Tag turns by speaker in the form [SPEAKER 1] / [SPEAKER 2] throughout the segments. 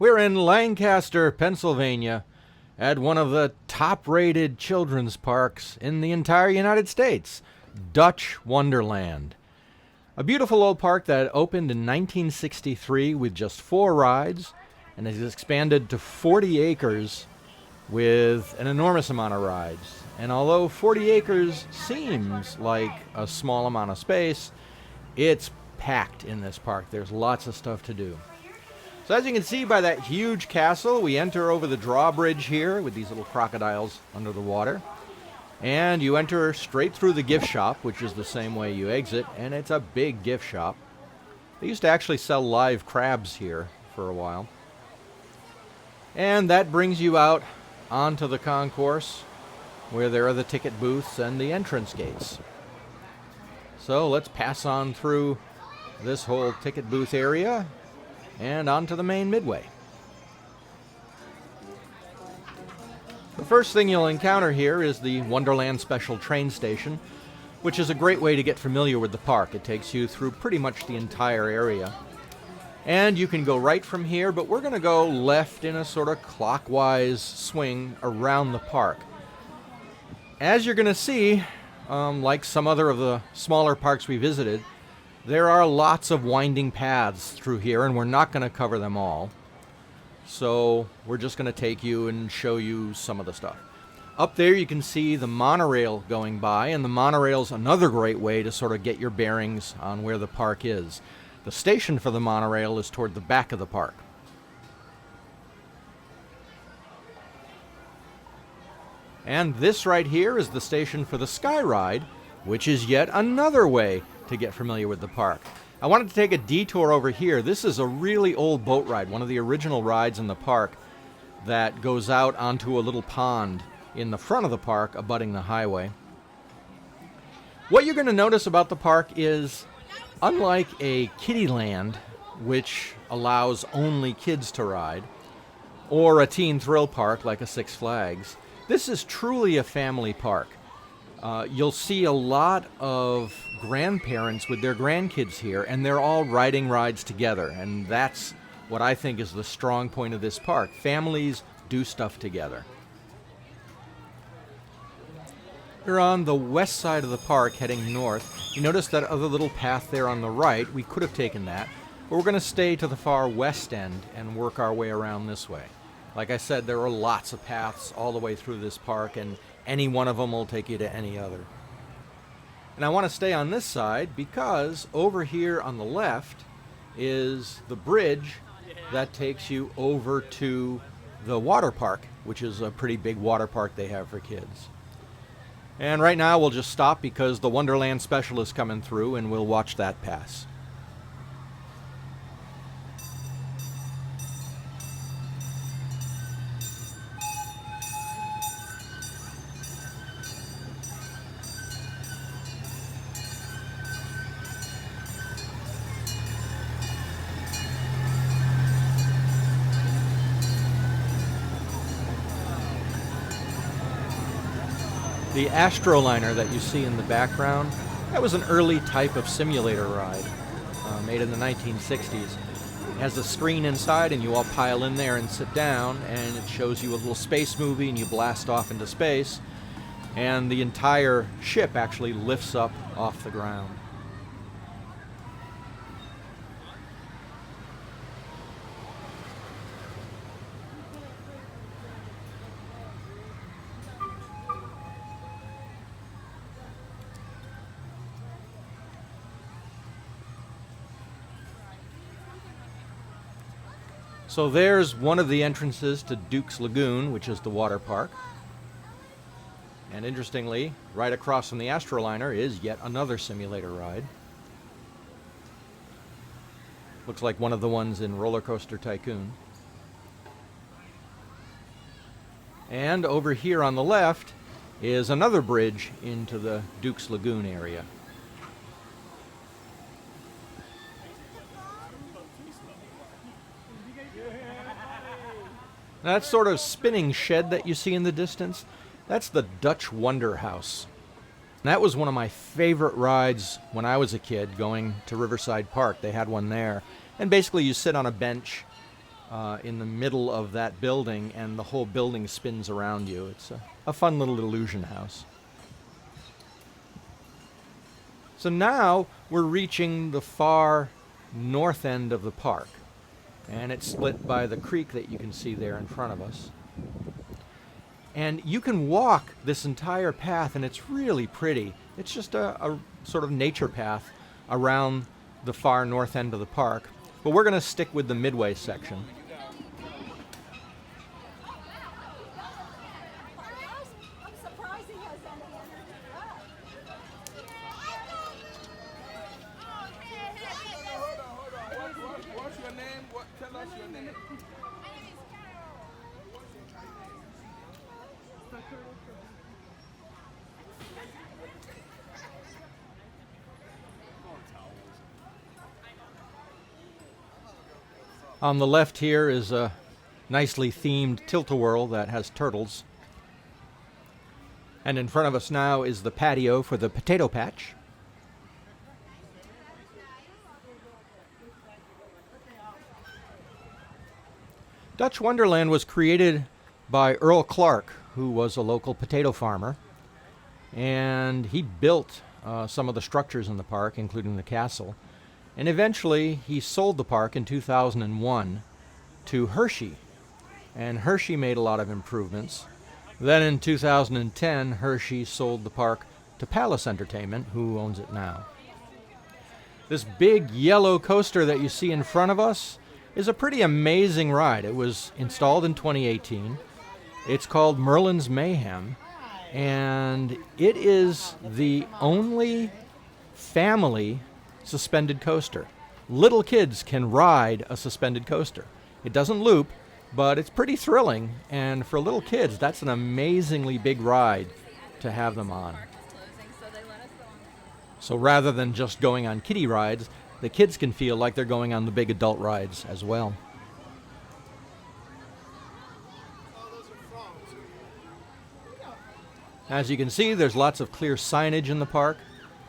[SPEAKER 1] We're in Lancaster, Pennsylvania, at one of the top-rated children's parks in the entire United States, Dutch Wonderland. A beautiful old park that opened in 1963 with just 4 rides and has expanded to 40 acres with an enormous amount of rides. And although 40 acres seems like a small amount of space, it's packed in this park. There's lots of stuff to do. So as you can see by that huge castle, we enter over the drawbridge here with these little crocodiles under the water. And you enter straight through the gift shop, which is the same way you exit, and it's a big gift shop. They used to actually sell live crabs here for a while. And that brings you out onto the concourse, where there are the ticket booths and the entrance gates. So let's pass on through this whole ticket booth area and onto the main Midway. The first thing you'll encounter here is the Wonderland Special train station, which is a great way to get familiar with the park. It takes you through pretty much the entire area. And you can go right from here, but we're going to go left in a sort of clockwise swing around the park. As you're going to see, like some other of the smaller parks we visited, there are lots of winding paths through here, and we're not going to cover them all. So we're just going to take you and show you some of the stuff. Up there you can see the monorail going by, and the monorail's another great way to sort of get your bearings on where the park is. The station for the monorail is toward the back of the park. And this right here is the station for the Sky Ride, which is yet another way to get familiar with the park. I wanted to take a detour over here. This is a really old boat ride, one of the original rides in the park that goes out onto a little pond in the front of the park abutting the highway. What you're going to notice about the park is, unlike a kiddie land, which allows only kids to ride, or a teen thrill park like a Six Flags, this is truly a family park. You'll see a lot of grandparents with their grandkids here, and they're all riding rides together, and that's what I think is the strong point of this park. Families do stuff together. We're on the west side of the park heading north. You notice that other little path there on the right. We could have taken that, but we're going to stay to the far west end and work our way around this way. Like I said, there are lots of paths all the way through this park, and any one of them will take you to any other. And I want to stay on this side because over here on the left is the bridge that takes you over to the water park, which is a pretty big water park they have for kids. And right now we'll just stop because the Wonderland Special is coming through, and we'll watch that pass. The Astra Liner that you see in the background, that was an early type of simulator ride made in the 1960s. It has a screen inside, and you all pile in there and sit down, and it shows you a little space movie, and you blast off into space, and the entire ship actually lifts up off the ground. So there's one of the entrances to Duke's Lagoon, which is the water park. And interestingly, right across from the Astra Liner is yet another simulator ride. Looks like one of the ones in Roller Coaster Tycoon. And over here on the left is another bridge into the Duke's Lagoon area. Now, that sort of spinning shed that you see in the distance, that's the Dutch Wonder House. And that was one of my favorite rides when I was a kid going to Riverside Park. They had one there. And basically you sit on a bench in the middle of that building, and the whole building spins around you. It's a fun little illusion house. So now we're reaching the far north end of the park, and it's split by the creek that you can see there in front of us. And you can walk this entire path, and it's really pretty. It's just a sort of nature path around the far north end of the park, but we're going to stick with the Midway section. On the left here is a nicely themed tilt-a-whirl that has turtles. And in front of us now is the patio for the potato patch. Dutch Wonderland was created by Earl Clark, who was a local potato farmer. And he built some of the structures in the park, including the castle. And eventually, he sold the park in 2001 to Hershey. And Hershey made a lot of improvements. Then in 2010, Hershey sold the park to Palace Entertainment, who owns it now. This big yellow coaster that you see in front of us is a pretty amazing ride. It was installed in 2018. It's called Merlin's Mayhem. And it is the only family suspended coaster. Little kids can ride a suspended coaster. It doesn't loop, but it's pretty thrilling, and for little kids, that's an amazingly big ride to have them on. So rather than just going on kiddie rides, the kids can feel like they're going on the big adult rides as well. As you can see, there's lots of clear signage in the park,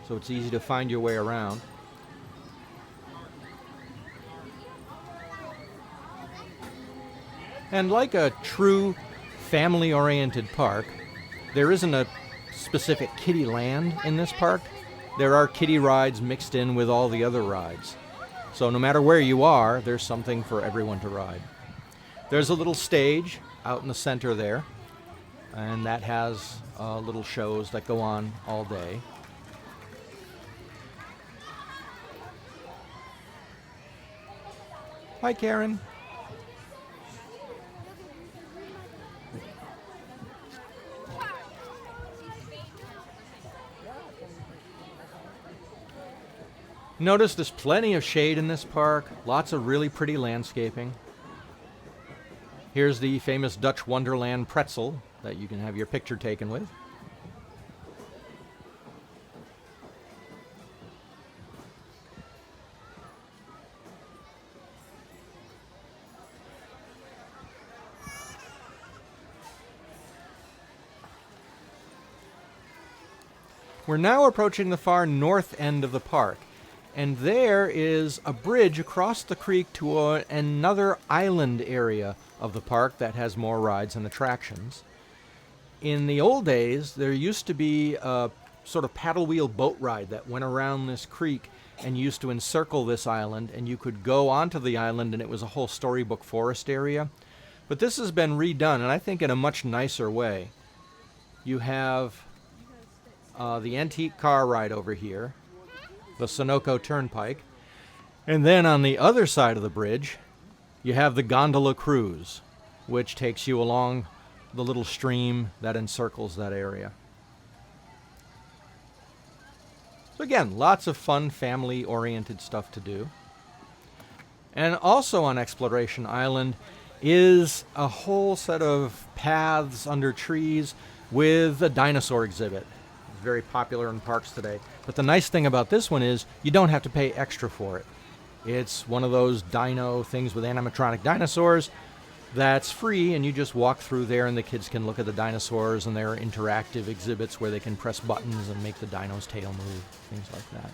[SPEAKER 1] so it's easy to find your way around. And like a true family-oriented park, there isn't a specific kiddie land in this park. There are kiddie rides mixed in with all the other rides. So no matter where you are, there's something for everyone to ride. There's a little stage out in the center there, and that has little shows that go on all day. Hi, Karen. Notice there's plenty of shade in this park, lots of really pretty landscaping. Here's the famous Dutch Wonderland Pretzel that you can have your picture taken with. We're now approaching the far north end of the park. And there is a bridge across the creek to another island area of the park that has more rides and attractions. In the old days, there used to be a sort of paddle wheel boat ride that went around this creek and used to encircle this island, and you could go onto the island and it was a whole storybook forest area. But this has been redone, and I think in a much nicer way. You have the antique car ride over here, the Sunoco Turnpike, and then on the other side of the bridge you have the gondola cruise, which takes you along the little stream that encircles that area. So again, lots of fun family-oriented stuff to do. And also on Exploration Island is a whole set of paths under trees with a dinosaur exhibit. Very popular in parks today. But the nice thing about this one is you don't have to pay extra for it. It's one of those dino things with animatronic dinosaurs that's free, and you just walk through there and the kids can look at the dinosaurs, and there are interactive exhibits where they can press buttons and make the dino's tail move, things like that.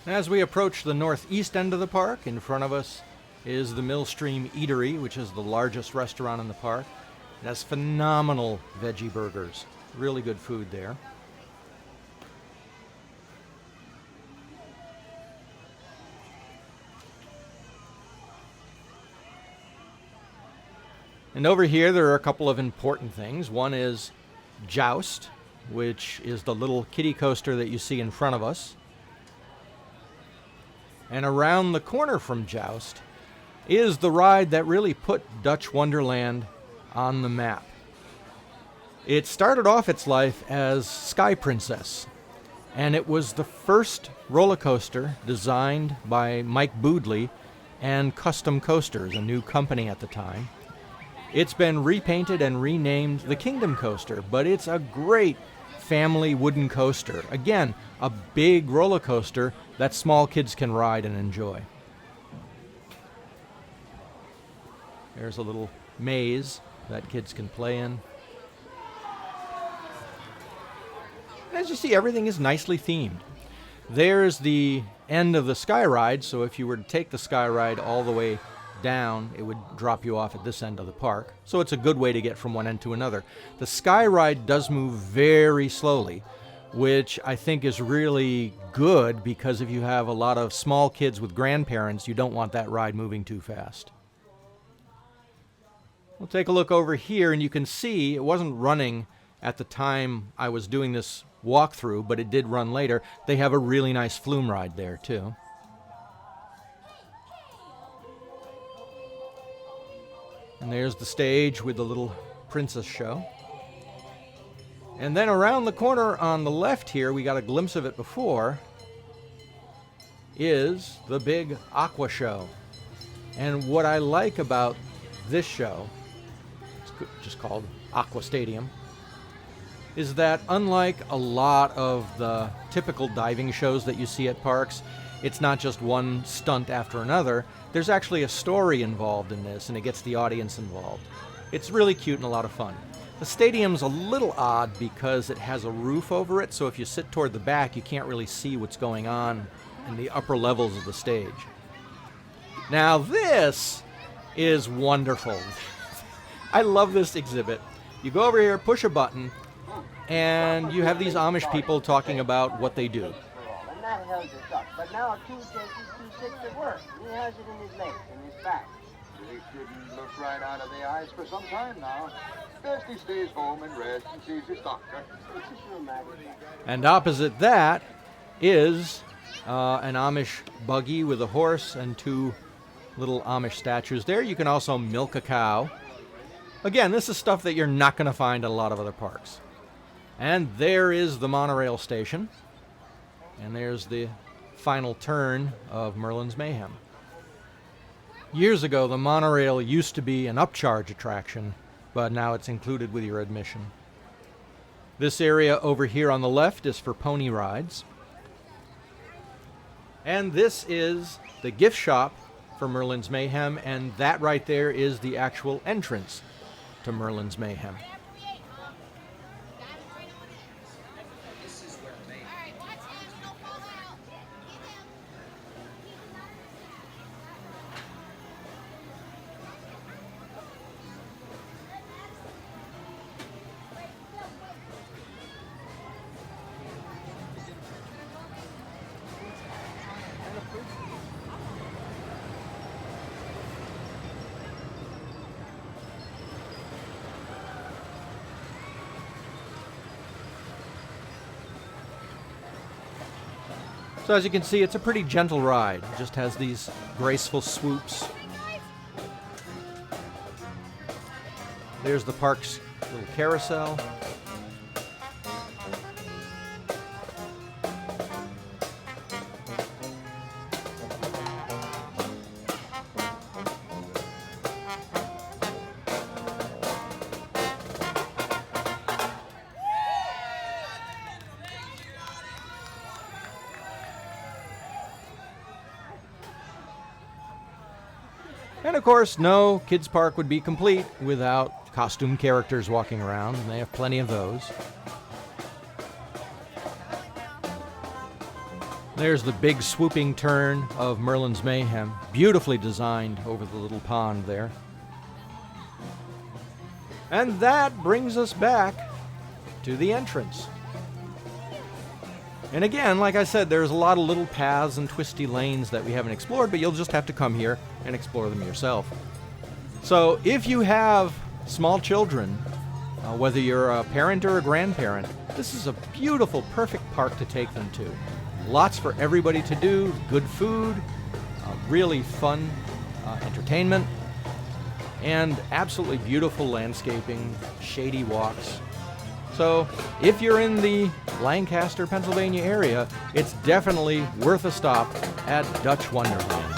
[SPEAKER 1] As we approach the northeast end of the park, in front of us is the Millstream Eatery, which is the largest restaurant in the park. It has phenomenal veggie burgers. Really good food there. And over here there are a couple of important things. One is Joust, which is the little kiddie coaster that you see in front of us. And around the corner from Joust is the ride that really put Dutch Wonderland on the map. It started off its life as Sky Princess, and it was the first roller coaster designed by Mike Boodley and Custom Coasters, a new company at the time. It's been repainted and renamed the Kingdom Coaster, but it's a great family wooden coaster. Again, a big roller coaster that small kids can ride and enjoy. There's a little maze that kids can play in. As you see, everything is nicely themed. There's the end of the Sky Ride, so if you were to take the Sky Ride all the way down, it would drop you off at this end of the park. So it's a good way to get from one end to another. The Sky Ride does move very slowly, which I think is really good because if you have a lot of small kids with grandparents, you don't want that ride moving too fast. We'll take a look over here, and you can see it wasn't running at the time I was doing this walkthrough, but it did run later. They have a really nice flume ride there too. And there's the stage with the little princess show. And then around the corner on the left here, we got a glimpse of it before, is the big Aqua show. And what I like about this show, it's just called Aqua Stadium, is that unlike a lot of the typical diving shows that you see at parks, it's not just one stunt after another. There's actually a story involved in this, and it gets the audience involved. It's really cute and a lot of fun. The stadium's a little odd because it has a roof over it, so if you sit toward the back, you can't really see what's going on in the upper levels of the stage. Now this is wonderful. I love this exhibit. You go over here, push a button, and you have these Amish people talking about what they do.
[SPEAKER 2] And that held us up. But now a tooth ache is too sick to work. He has it in his legs and his back.
[SPEAKER 3] He didn't look right out of the eyes for some time now. Best he stays home and rests and sees his doctor.
[SPEAKER 2] It's a sure matter.
[SPEAKER 1] And opposite that is an Amish buggy with a horse and two little Amish statues there. You can also milk a cow. Again, this is stuff that you're not going to find at a lot of other parks. And there is the monorail station. And there's the final turn of Merlin's Mayhem. Years ago, the monorail used to be an upcharge attraction, but now it's included with your admission. This area over here on the left is for pony rides. And this is the gift shop for Merlin's Mayhem, and that right there is the actual entrance to Merlin's Mayhem. So as you can see, it's a pretty gentle ride. It just has these graceful swoops. There's the park's little carousel. And of course, no kids' park would be complete without costume characters walking around, and they have plenty of those. There's the big swooping turn of Merlin's Mayhem, beautifully designed over the little pond there. And that brings us back to the entrance. And again, like I said, there's a lot of little paths and twisty lanes that we haven't explored, but you'll just have to come here and explore them yourself. So if you have small children, whether you're a parent or a grandparent, this is a beautiful, perfect park to take them to. Lots for everybody to do, good food, really fun entertainment, and absolutely beautiful landscaping, shady walks. So if you're in the Lancaster, Pennsylvania area, it's definitely worth a stop at Dutch Wonderland.